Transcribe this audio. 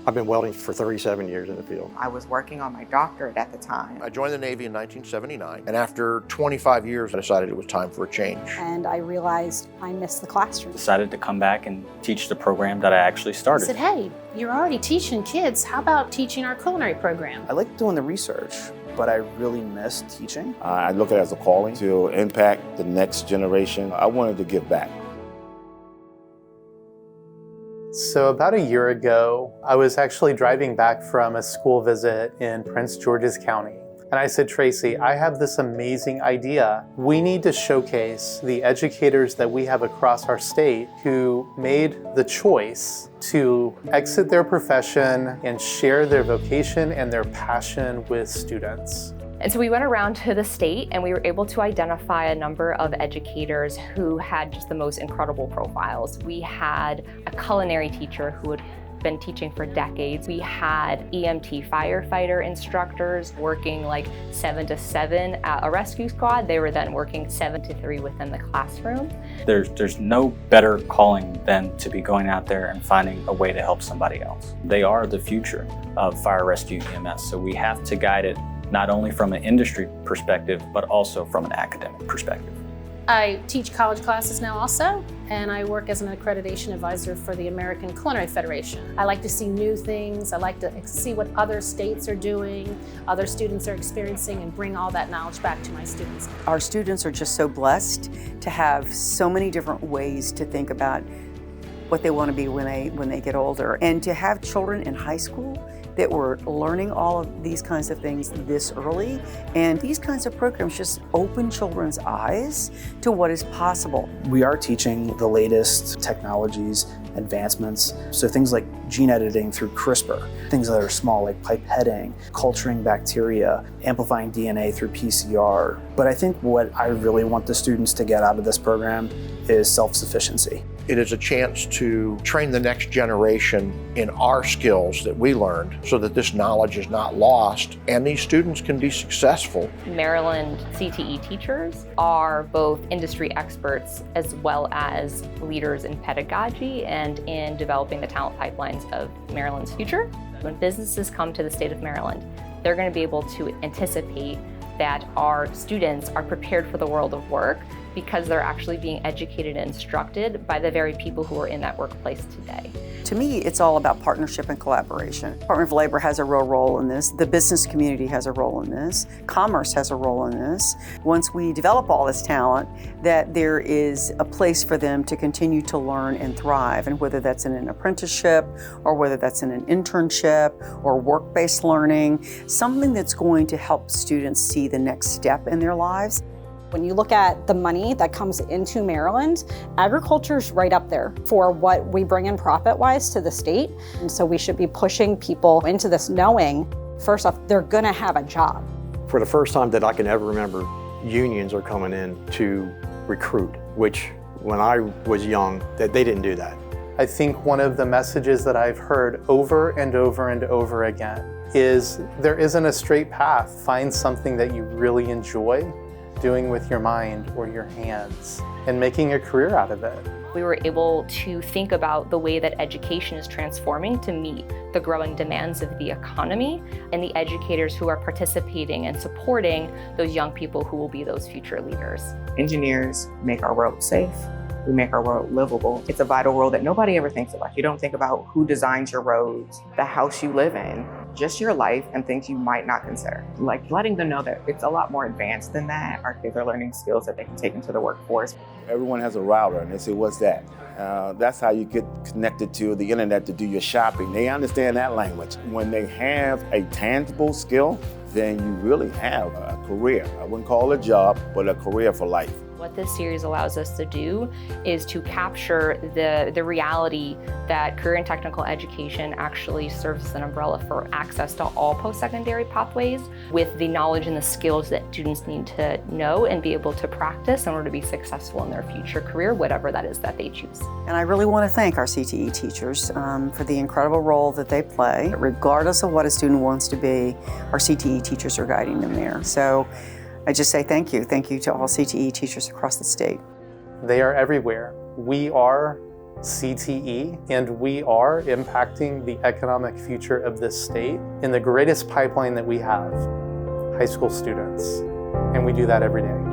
I've been welding for 37 years in the field. I was working on my doctorate at the time. I joined the Navy in 1979, and after 25 years, I decided it was time for a change. And I realized I missed the classroom. Decided to come back and teach the program that I actually started. I said, hey, you're already teaching kids. How about teaching our culinary program? I like doing the research, but I really miss teaching. I look at it as a calling to impact the next generation. I wanted to give back. So about a year ago, I was actually driving back from a school visit in Prince George's County. And I said, Tracy, I have this amazing idea. We need to showcase the educators that we have across our state who made the choice to exit their profession and share their vocation and their passion with students. And so we went around to the state and we were able to identify a number of educators who had just the most incredible profiles. We had a culinary teacher who had been teaching for decades. We had EMT firefighter instructors working like 7 to 7 at a rescue squad. They were then working 7 to 3 within the classroom. There's no better calling than to be going out there and finding a way to help somebody else. They are the future of fire rescue EMS, so we have to guide it not only from an industry perspective, but also from an academic perspective. I teach college classes now also, and I work as an accreditation advisor for the American Culinary Federation. I like to see new things. I like to see what other states are doing, other students are experiencing, and bring all that knowledge back to my students. Our students are just so blessed to have so many different ways to think about what they want to be when they get older. And to have children in high school that were learning all of these kinds of things this early, and these kinds of programs just open children's eyes to what is possible. We are teaching the latest technologies, advancements, so things like gene editing through CRISPR, things that are small like pipetting, culturing bacteria, amplifying DNA through PCR. But I think what I really want the students to get out of this program is self-sufficiency. It is a chance to train the next generation in our skills that we learned so that this knowledge is not lost and these students can be successful. Maryland CTE teachers are both industry experts as well as leaders in pedagogy and in developing the talent pipelines of Maryland's future. When businesses come to the state of Maryland, they're going to be able to anticipate that our students are prepared for the world of work because they're actually being educated and instructed by the very people who are in that workplace today. To me, it's all about partnership and collaboration. Department of Labor has a real role in this. The business community has a role in this. Commerce has a role in this. Once we develop all this talent, that there is a place for them to continue to learn and thrive, and whether that's in an apprenticeship or whether that's in an internship or work-based learning, something that's going to help students see the next step in their lives. When you look at the money that comes into Maryland, agriculture's right up there for what we bring in profit-wise to the state. And so we should be pushing people into this knowing, first off, they're gonna have a job. For the first time that I can ever remember, unions are coming in to recruit, which when I was young, that they didn't do that. I think one of the messages that I've heard over and over and over again is there isn't a straight path. Find something that you really enjoy doing with your mind or your hands and making a career out of it. We were able to think about the way that education is transforming to meet the growing demands of the economy and the educators who are participating and supporting those young people who will be those future leaders. Engineers make our world safe. We make our world livable. It's a vital role that nobody ever thinks about. You don't think about who designs your roads, the house you live in, just your life and things you might not consider. Like letting them know that it's a lot more advanced than that. Our kids are learning skills that they can take into the workforce. Everyone has a router and they say, what's that? That's how you get connected to the internet to do your shopping. They understand that language. When they have a tangible skill, then you really have a career. I wouldn't call it a job, but a career for life. What this series allows us to do is to capture the reality that career and technical education actually serves as an umbrella for access to all post-secondary pathways with the knowledge and the skills that students need to know and be able to practice in order to be successful in their future career, whatever that is that they choose. And I really want to thank our CTE teachers for the incredible role that they play. Regardless of what a student wants to be, our CTE teachers are guiding them there. So I just say thank you. Thank you to all CTE teachers across the state. They are everywhere. We are CTE, and we are impacting the economic future of this state in the greatest pipeline that we have, high school students. And we do that every day.